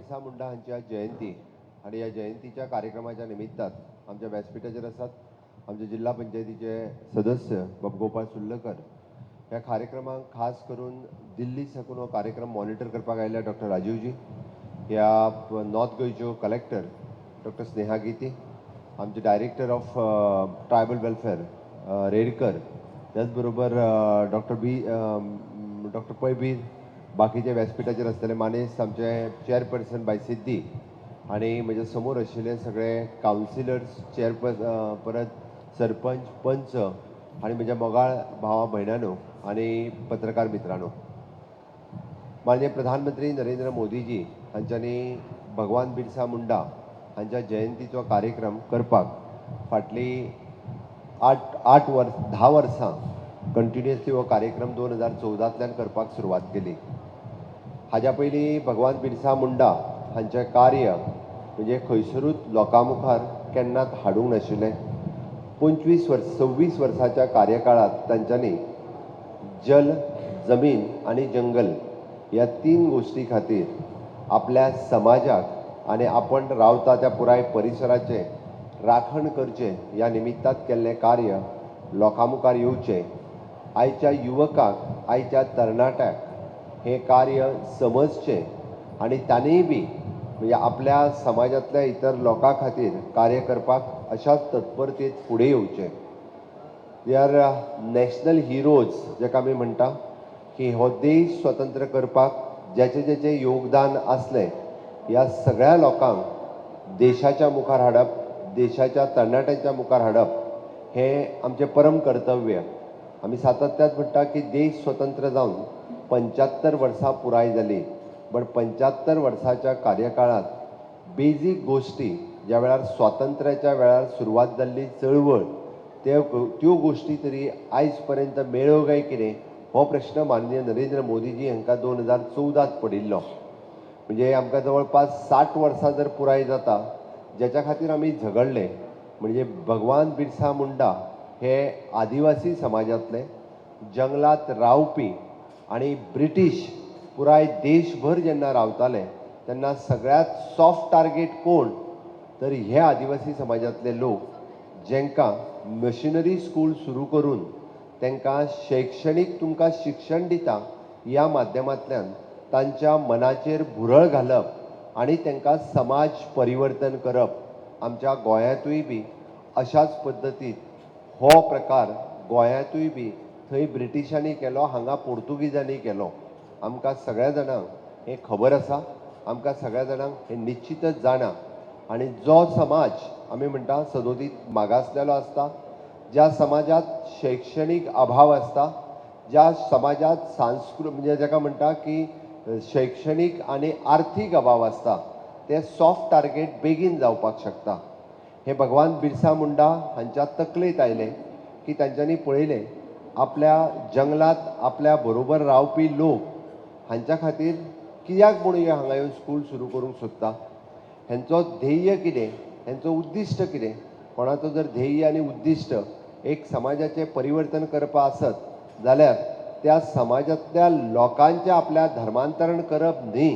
बिरसा मुंडा हांची आज जयंती आणि या जयंतीच्या कार्यक्रमाच्या निमित्तान आमच्या व्यासपीठाचेर आसात आमचे जिल्हा पंचायतीचे सदस्य बाबगोपाळ सुर्लकर. ह्या कार्यक्रमाक खास करून दिल्ली साकून हो कार्यक्रम मॉनिटर करपाक आयिल्ले डॉक्टर राजीवजी, ह्या नॉर्थ गोंयच्यो कलेक्टर डॉक्टर स्नेहा गिते, आमचे director of tribal welfare Redkar, त्याचबरोबर डॉक्टर पैबीर, बाकीचे व्यासपीठाचेर आसतले मानेस, आमचे चेअरपर्सन बाय सिद्धी आणि म्हज्या समोर आशिल्ले सगळे कावन्सिलर्स, परत सरपंच, पंच आणि म्हज्या मोगाळ भावा भयणांनो आणि पत्रकार मित्रांनो. माननीय प्रधानमंत्री नरेंद्र मोदीजी हांच्यांनी भगवान बिरसा मुंडा हांच्या जयंतीचो कार्यक्रम करपाक फाटली 10 वर्सां कंटिन्युअसली हो कार्यक्रम 2014तल्यान करपाक सुरवात केली. हाज्या पयलीं भगवान बिरसा मुंडा हांचें कार्य म्हणजे खंयसरूच लोकां मुखार केन्नाच हाडूंक नाशिल्लें. 26 वर्साच्या कार्यकाळात तांच्यांनी जल, जमीन आणि जंगल ह्या 3 गोष्टी खातीर आपल्या समाजाक आणि आपण रावता त्या पुराय परिसराचे राखण करचे ह्या निमित्तान केल्लें कार्य लोकां मुखार येवचें, आयच्या युवकांक, आयच्या तरणाट्याक हें कार्य समजचें आणि तांणीय बी म्हणजे आपल्या समाजांतल्या इतर लोकां खातीर कार्य करपाक अशाच तत्परतेत फुडें येवचें. वी आर नॅशनल हिरोज जाका आमी म्हणटा की हो देश स्वतंत्र करपाक जेचें योगदान आसलें ह्या सगळ्या लोकांक देशाच्या मुखार हाडप, देशाच्या तरणाट्यांच्या मुखार हाडप हें आमचें परम कर्तव्य. आमी सातत्यान म्हणटा की देश स्वतंत्र जावन 75 वर्सां पुराय जाली, पण 75 वर्साच्या कार्यकाळात बेजीक गोष्टी ज्या वेळार स्वातंत्र्याच्या वेळार सुरवात जाल्ली चळवळ त्यो गोष्टी तरी आयज पर्यंत मेळ्ळ्यो काय कितें हो प्रश्न माननीय नरेंद्र मोदीजी हांकां 2014त पडिल्लो. म्हणजे आमकां जवळपास 60 वर्सां जर पुराय जाता जेच्या खातीर आमी झगडले. म्हणजे भगवान बिरसा मुंडा हे आदिवासी समाजांतले जंगलात रावपी आणि ब्रिटीश पुराय देशभर जेन्ना रावताले तेन्ना सगळ्यात सॉफ्ट टार्गेट कोण तर हे आदिवासी समाजांतले लोक, जेंकां मशिनरी स्कूल सुरू करून तांकां शैक्षणीक तुमकां शिक्षण दिता ह्या माध्यमांतल्यान तांच्या मनाचेर भुरळ घालप आणि तांकां समाज परिवर्तन करप. आमच्या गोंयांतूय बी अशाच पद्दतीन हो प्रकार गोंयांतूय बी थंय ब्रिटिशांनी केलो, हांगा पोर्तुगीजांनी केलो. आमकां सगळ्या जाणांक हें खबर आसा, आमकां सगळ्या जाणांक हें निश्चितच जाणा. आणि जो समाज आमी म्हणटा सदोदीत मागासलेलो आसता, ज्या समाजात शैक्षणीक अभाव आसता, ज्या समाजात म्हणजे जाका म्हणटा की शैक्षणीक आणि आर्थीक अभाव आसता, ते सॉफ्ट टार्गेट बेगीन जावपाक शकता. हे भगवान बिरसा मुंडा हांच्या तकलेंत आयलें की तांच्यांनी पळयलें आपल्या जंगलात आपल्या बरोबर रावपी लोक हांच्या खातीर कित्याक म्हणून हे हांगा येवन स्कूल सुरू करूंक सोदता, हेंचो ध्येय कितें, हेंचो उद्दिश्ट कितें. कोणाचो जर ध्येय आनी उद्दिश्ट एक समाजाचें परिवर्तन करपा आसत जाल्यार त्या समाजांतल्या लोकांचें आपल्या धर्मांतरण करप न्ही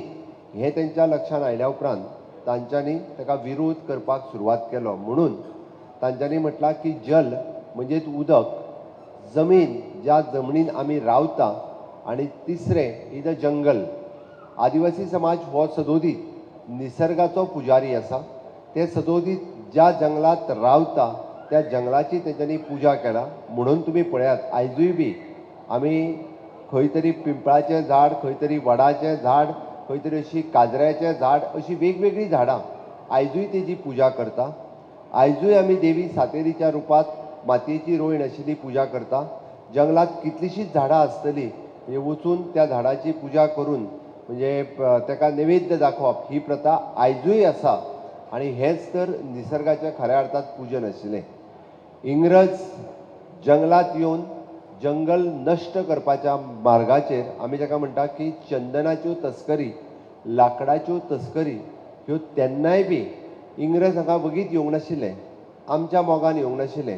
हें तेंच्या लक्षांत आयल्या उपरांत तांच्यांनी ताका विरोध करपाक सुरवात केलो. म्हणून तांच्यांनी म्हटलां की जल म्हणजेच उदक, जमीन ज्या जमनीन आमी रावता आणि तिसरें इज अ जंगल. आदिवासी समाज हो सदोदीत निसर्गाचो पुजारी आसा. ते सदोदीत ज्या जंगलात रावता त्या जंगलाची तेंच्यांनी पुजा केला. म्हणून तुमी पळयात आयजूय बी आमी खंय तरी पिंपळाचें झाड, खंय तरी वडाचें झाड, खंय तरी अशी काजऱ्याचें झाड, अशी वेगवेगळी झाडां आयजूय तेजी पुजा करता. आयजूय आमी देवी सातेरीच्या रुपांत मातयेची रोयण आशिल्ली पुजा करता. जंगलात कितलीशींच झाडां आसतली, म्हणजे वचून त्या झाडाची पुजा करून म्हणजे ताका नैवेद्य दाखोवप ही प्रथा आयजूय आसा. आणि हेच तर निसर्गाच्या खऱ्या अर्थात पूजन आशिल्लें. इंग्रज जंगलात येवन जंगल नश्ट करपाच्या मार्गाचेर आमी जाका म्हणटा की चंदनाच्यो तस्करी, लाकडाच्यो तस्करी ह्यो तेन्नाय बी इंग्रज हांगा वगीत येवंक नाशिल्ले, आमच्या मोगान येवंक नाशिल्ले.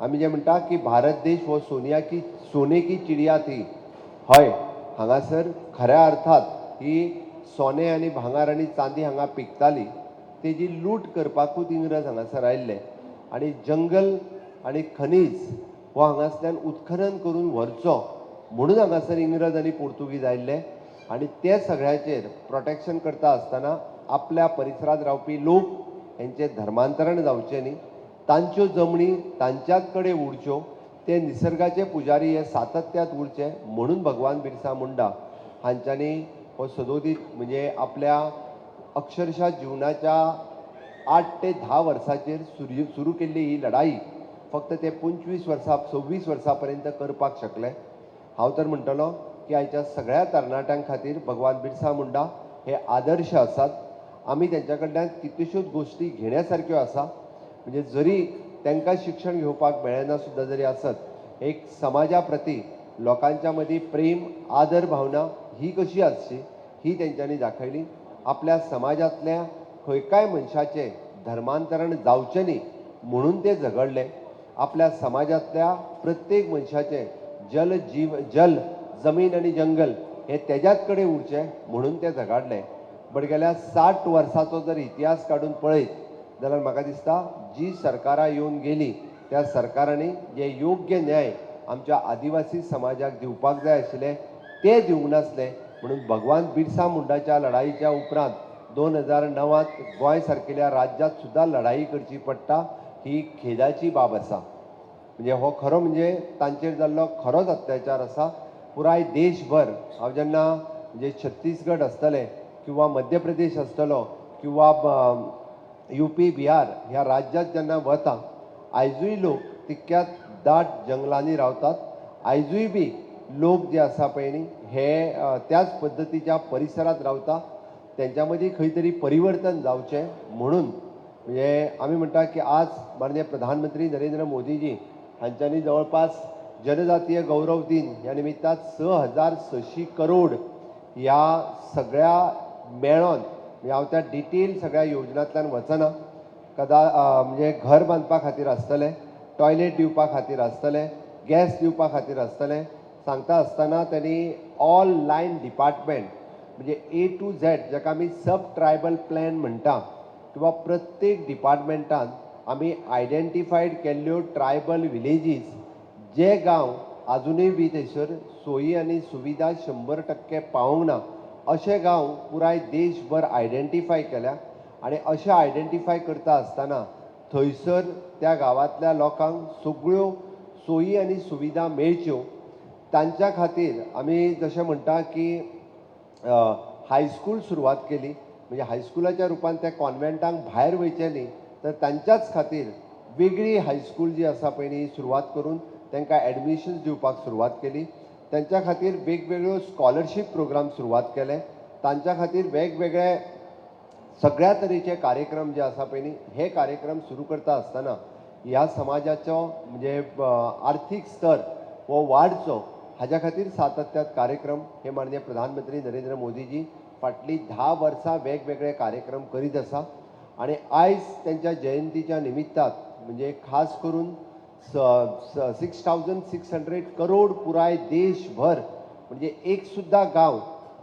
आमी जे म्हणटा की भारत देश हो सोने की चिडिया थी. हय, हांगासर खऱ्या अर्थात ही सोने आनी भांगार आनी चांदी हांगा पिकताली तेजी लूट करपाकूच इंग्रज हांगासर आयिल्ले आनी जंगल आनी खनीज हो हांगासल्यान उत्खनन करून व्हरचो म्हणून हांगासर इंग्रज आनी पोर्तुगीज आयिल्ले आनी ते सगळ्याचेर प्रोटेक्शन करता आसतना आपल्या परिसरांत रावपी लोक हेंचें धर्मांतरण जावचें न्ही, तांच्यो जमनी तांच्याच कडेन उरच्यो, ते निसर्गाचे पुजारी हे सातत्यात उरचे म्हणून भगवान बिरसा मुंडा हांच्यांनी हो सदोदीत म्हणजे आपल्या अक्षरशः जिवनाच्या 8 ते 10 वर्सांचेर सुरू केल्ली ही लढाई फक्त ते 25 वर्सां 26 वर्सां पर्यंत करपाक शकले. हांव तर म्हणटलो की आयच्या सगळ्या तरणाट्यां खातीर भगवान बिरसा मुंडा हे आदर्श आसात. आमी तेंच्या कडल्यान कितल्योश्योच गोश्टी घेण्यासारक्यो आसा. म्हणजे जरी तांकां शिक्षण घेवपाक मेळना सुद्दां जरी आसत एक समाजा प्रती लोकांच्या मदीं प्रेम आदर भावना ही कशी आसची ही तेंच्यांनी दाखयली. आपल्या समाजांतल्या खंयकाय मनशाचें धर्मांतरण जावचें न्ही म्हणून ते झगडले. आपल्या समाजांतल्या प्रत्येक मनशाचें जल जमीन आनी जंगल हे तेज्याच कडेन उरचें म्हणून ते झगडले. बट गेल्या 60 वर्सांचो जर इतिहास काडून पळयत जाल्यार म्हाका दिसता जी सरकारां येवन गेली त्या सरकारांनी जे योग्य न्याय आमच्या आदिवासी समाजाक दिवपाक जाय आशिल्ले ते दिवंक नासले म्हणून भगवान बिरसा मुंडाच्या लढाईच्या उपरांत 2009त गोंय सारकेल्या राज्यांत सुद्दां लढाई करची पडटा ही खेदाची बाब आसा. म्हणजे हो खरो म्हणजे तांचेर जाल्लो खरोच अत्याचार आसा. पुराय देशभर हांव जेन्ना म्हणजे छत्तीसगड आसतले किंवा मध्य प्रदेश आसतलो किंवा UP बिहार ह्या राज्यांत जेन्ना वता आयजूय लोक तितक्याच दाट जंगलांनी रावतात. आयजूय बी लोक जे आसा पळय न्ही हे त्याच पद्दतीच्या परिसरांत रावता. तेंच्या मदीं खंय तरी परिवर्तन जावचें म्हणून म्हणजे आमी म्हणटा की आज माननीय प्रधानमंत्री नरेंद्र मोदीजी हांच्यांनी जवळपास जनजातीय गौरव दिन ह्या निमित्तान 6,600 करोड ह्या सगळ्या मेळोन म्हणजे हांव त्या डिटेल सगळ्या योजनांतल्यान वचना. म्हणजे घर बांदपा खातीर आसतले, टॉयलेट दिवपा खातीर आसतले, गॅस दिवपा खातीर आसतले. सांगता आसतना त्यांनी ऑल लायन डिपार्टमेंट म्हणजे A to Z जाका आमी सब ट्रायबल प्लॅन म्हणटा किंवा प्रत्येक डिपार्टमेंटान आमी आयडेंटिफायड केल्ल्यो ट्रायबल विलेजीस जे गांव अजूनय बी थंयसर सोयी आनी सुविधा 100% पावोंक ना अशे गांव पुराय देशभर आयडेंटिफाय केल्या आनी अशें आयडेंटिफाय करता आसतना थंयसर त्या गांवांतल्या लोकांक सगळ्यो सोयी आनी सुविधा मेळच्यो तांच्या खातीर आमी जशें म्हणटा की हायस्कूल सुरवात केली. म्हणजे हायस्कुलाच्या रुपान ते कॉन्वेंटांक भायर वयचे न्ही तर तांच्याच खातीर वेगळी हायस्कूल जी आसा पळय न्ही सुरवात करून तांकां एडमिशन्स दिवपाक सुरवात केली. तांच्या खातीर वेगवेगळ्यो स्कॉलरशीप प्रोग्राम सुरवात केले. तांच्या खातीर वेगवेगळे सगळ्या तरेचे कार्यक्रम जे आसा पळय न्ही हे कार्यक्रम सुरू करता आसतना ह्या समाजाचो म्हणजे आर्थीक स्तर हो वाडचो हाज्या खातीर सातत्यात कार्यक्रम हे माननीय प्रधानमंत्री नरेंद्र मोदीजी फाटलीं 10 वर्सां वेगवेगळे कार्यक्रम करीत आसा. आनी आयज त्यांच्या जयंतीच्या निमित्तान म्हणजे खास करून 6,600 करोड पुराय देशभर म्हणजे एक सुद्दां गांव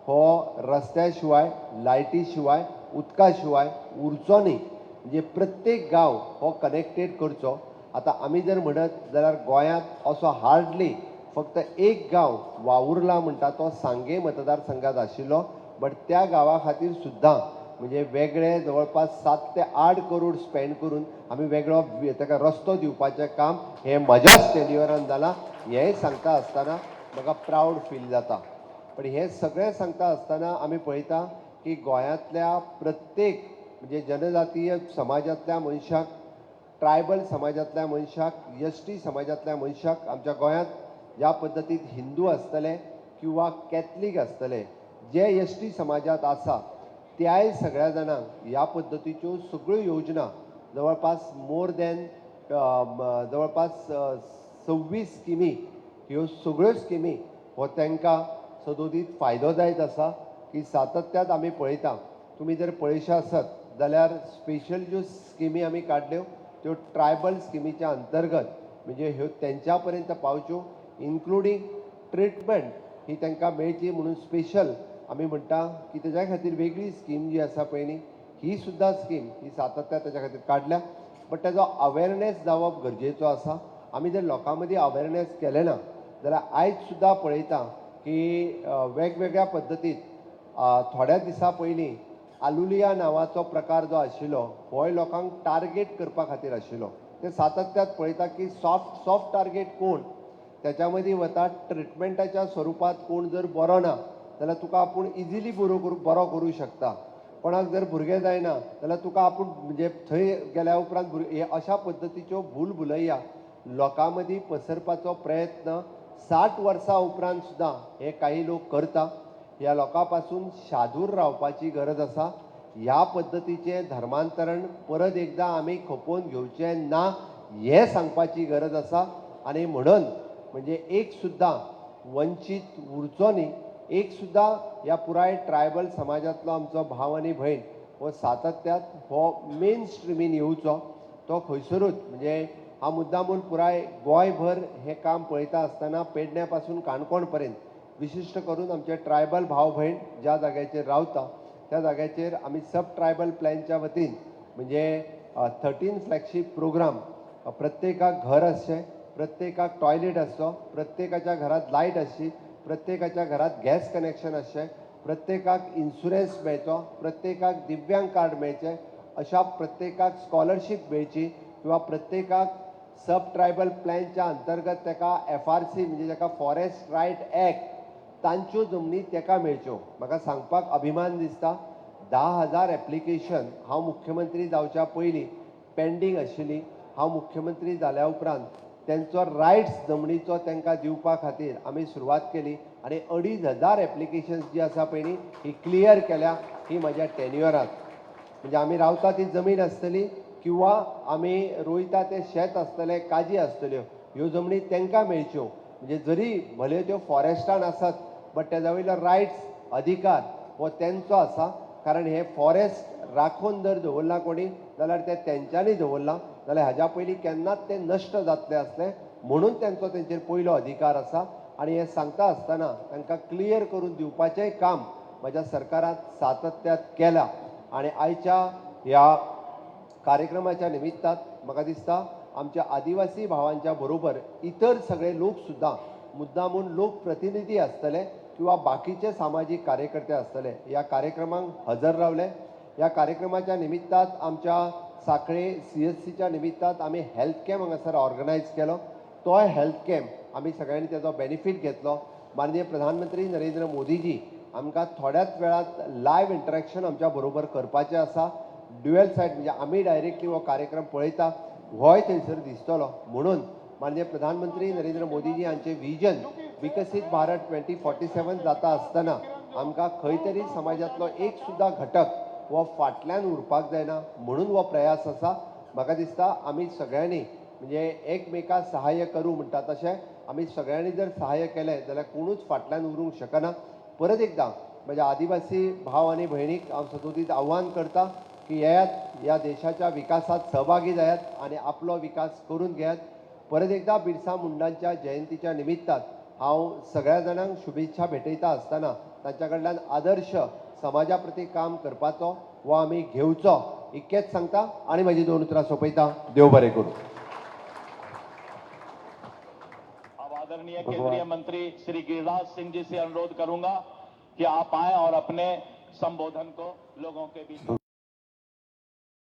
हो रस्त्या शिवाय लायटी शिवाय उदका शिवाय उरचो न्ही. म्हणजे प्रत्येक गांव हो कनेक्टेड करचो. आतां आमी जर म्हणत जाल्यार गोंयांत असो हार्डली फक्त एक गांव वावुरला म्हणटा तो सांगे मतदारसंघात आशिल्लो. बट त्या गांवा खातीर सुद्दां म्हणजे वेगळे जवळपास 7 ते 8 करोड स्पेंड करून आमी वेगळो ताका रस्तो दिवपाचें काम हे म्हज्याच टेन्युअरान जालां. हेंय सांगता आसतना म्हाका प्रावड फील जाता. पण हे सगळें सांगता आसतना आमी पळयता की गोंयांतल्या प्रत्येक म्हणजे जनजातीय समाजांतल्या मनशाक, ट्रायबल समाजांतल्या मनशाक, ST समाजांतल्या मनशाक आमच्या गोंयांत ज्या पद्दतीन हिंदू आसतले किंवा कॅथलीक आसतले जे ST समाजांत आसा त्याय सगळ्या जाणांक ह्या पद्दतीच्यो सगळ्यो योजना जवळपास मोर दॅन जवळपास 26 स्किमी ह्यो सगळ्यो स्किमी हो तांकां सदोदीत फायदो जायत आसा. की सातत्यात आमी पळयता तुमी जर पळयशे आसत जाल्यार स्पेशल ज्यो स्किमी आमी काडल्यो त्यो ट्रायबल स्किमीच्या अंतर्गत म्हणजे ह्यो तेंच्या पर्यंत पावच्यो इन्क्लुडींग ट्रिटमेंट ही तांकां मेळची म्हणून स्पेशल आमी म्हणटा की तेज्या खातीर वेगळी स्कीम जी आसा पळय न्ही ही सुद्दां स्कीम ही सातत्यान तेज्या खातीर काडल्या बट तेजो अवेरनेस जावप गरजेचो आसा आमी जर लोकां मदीं अवेरनेस केलें ना जाल्यार आयज सुद्दां पळयता की वेगवेगळ्या पद्दतीन थोड्या दिसा पयलीं आलुलिया नांवाचो प्रकार जो आशिल्लो होय लोकांक टार्गेट करपा खातीर आशिल्लो ते सातत्यात पळयता की सॉफ्ट टार्गेट कोण त्याच्या मदीं वता ट्रिटमेंटाच्या स्वरुपात कोण जर बरो ना जाल्यार तुका आपूण इजिली बरो करूं शकता कोणाक जर भुरगें जायना जाल्यार तुका आपूण म्हणजे थंय गेल्या उपरांत हे अशा पद्दतीच्यो भूलभुलैया लोकां मदीं पसरपाचो प्रयत्न 60 वर्सां उपरांत सुद्दां हे काही लोक करता ह्या लोकां पासून शादूर रावपाची गरज आसा ह्या पद्दतीचें धर्मांतरण परत एकदां आमी खपोवन घेवचें ना हें सांगपाची गरज आसा आनी म्हणून म्हणजे एक सुद्दां वंचीत उरचो न्ही एक सुद्दां ह्या पुराय ट्रायबल समाजांतलो आमचो भाव आनी भयण हो सातत्यात हो मेन स्ट्रिमीन येवचो तो खंयसरूच म्हणजे हा मुद्दामून पुराय गोंयभर हें काम पळयता आसतना पेडण्या पासून काणकोण पर्यंत विशिश्ट करून आमचे ट्रायबल भाव भयण ज्या जाग्याचेर रावता त्या जाग्याचेर आमी सब ट्रायबल प्लॅनच्या वतीन म्हणजे 13 फ्लॅगशीप प्रोग्राम प्रत्येकाक घर आसचें प्रत्येकाक टॉयलेट आसचो प्रत्येकाच्या घरात लायट आसची प्रत्येकाच्या घरात गॅस कनेक्शन आसचें प्रत्येकाक इन्शुरन्स मेळचो प्रत्येकाक दिव्यांग कार्ड मेळचें अशा प्रत्येकाक स्कॉलरशीप मेळची किंवा प्रत्येकाक सब ट्रायबल प्लॅनच्या अंतर्गत ताका FRC म्हणजे ताका फॉरेस्ट रायट ॲक्ट तांच्यो जमनी ताका मेळच्यो म्हाका सांगपाक अभिमान दिसता 10,000 एप्लिकेशन हांव मुख्यमंत्री जावच्या पयलीं पेंडींग आशिल्ली हांव मुख्यमंत्री जाल्या उपरांत त्यांचो रायट्स जमनीचो तांकां दिवपा खातीर आमी सुरवात केली आनी 2,500 एप्लिकेशन्स जी आसा पळय न्ही ही क्लियर केल्या ही म्हज्या टेन्युअरांत म्हणजे आमी रावता ती जमीन आसतली किंवा आमी रोयता तें शेत आसतलें काजी आसतल्यो ह्यो जमनी तांकां मेळच्यो म्हणजे जरी भले त्यो फॉरेस्टान आसात बट तेज्या वयलो रायट्स अधिकार हो तेंचो आसा कारण हे फॉरेस्ट राखून जर दवरला कोणी जाल्यार ते तेंच्यांनी दवरला जाल्यार हाज्या पयलीं केन्नाच तें नश्ट जातलें आसलें म्हणून तेंचो तेंचेर पयलो अधिकार आसा आनी हें सांगता आसतना तांकां क्लियर करून दिवपाचेंय काम म्हज्या सरकारान सातत्यात केलां आनी आयच्या ह्या कार्यक्रमाच्या निमित्तान म्हाका दिसता आमच्या आदिवासी भावांच्या बरोबर इतर सगळे लोक सुद्दां मुद्दामून लोकप्रतिनिधी आसतले किंवा बाकीचे सामाजीक कार्यकर्ते आसतले ह्या कार्यक्रमांक हजर रावले ह्या कार्यक्रमाच्या निमित्तान आमच्या साखळे CSCच्या निमित्तान आमी हेल्थ कॅम्प हांगासर ऑर्गनायज केलो तोय हेल्थ कॅम्प आमी सगळ्यांनी तेजो बेनिफीट घेतलो माननीय प्रधानमंत्री नरेंद्र मोदीजी आमकां थोड्याच वेळात लायव्ह इंटरॅक्शन आमच्या बरोबर करपाचें आसा ड्युएल सायड म्हणजे आमी डायरेक्टली हो कार्यक्रम पळयता होय थंयसर दिसतलो म्हणून माननीय प्रधानमंत्री नरेंद्र मोदीजी हांचे विजन विकसीत भारत 2047 जाता आसतना आमकां खंय तरी समाजांतलो एक सुद्दां घटक हो फाटल्यान उरपाक जायना म्हणून हो प्रयास आसा म्हाका दिसता आमी सगळ्यांनी म्हणजे एकमेकाक सहाय्य करूं म्हणटा तशें आमी सगळ्यांनी जर सहाय्य केलें जाल्यार कोणूच फाटल्यान उरूंक शकना परत एकदां म्हज्या आदिवासी भाव आनी भयणीक हांव सदोदीत आव्हान करता की येयात ह्या देशाच्या विकासात सहभागी जायात आनी आपलो विकास करून घेयात परत एकदा बिरसा मुंडांच्या जयंतीच्या निमित्तान हांव सगळ्या जाणांक शुभेच्छा भेटयता आसतना तांच्या कडल्यान आदर्श समाजा प्रती काम करपाचो वो आमी घेवचो इतकेंच सांगता आनी म्हजी 2 उतरां सोंपयता देव बरें करूं अब आदरणीय केंद्रीय मंत्री श्री गिरिराज सिंह जी से अनुरोध करूंगा कि आप आए और अपने संबोधन को लोगों के बीच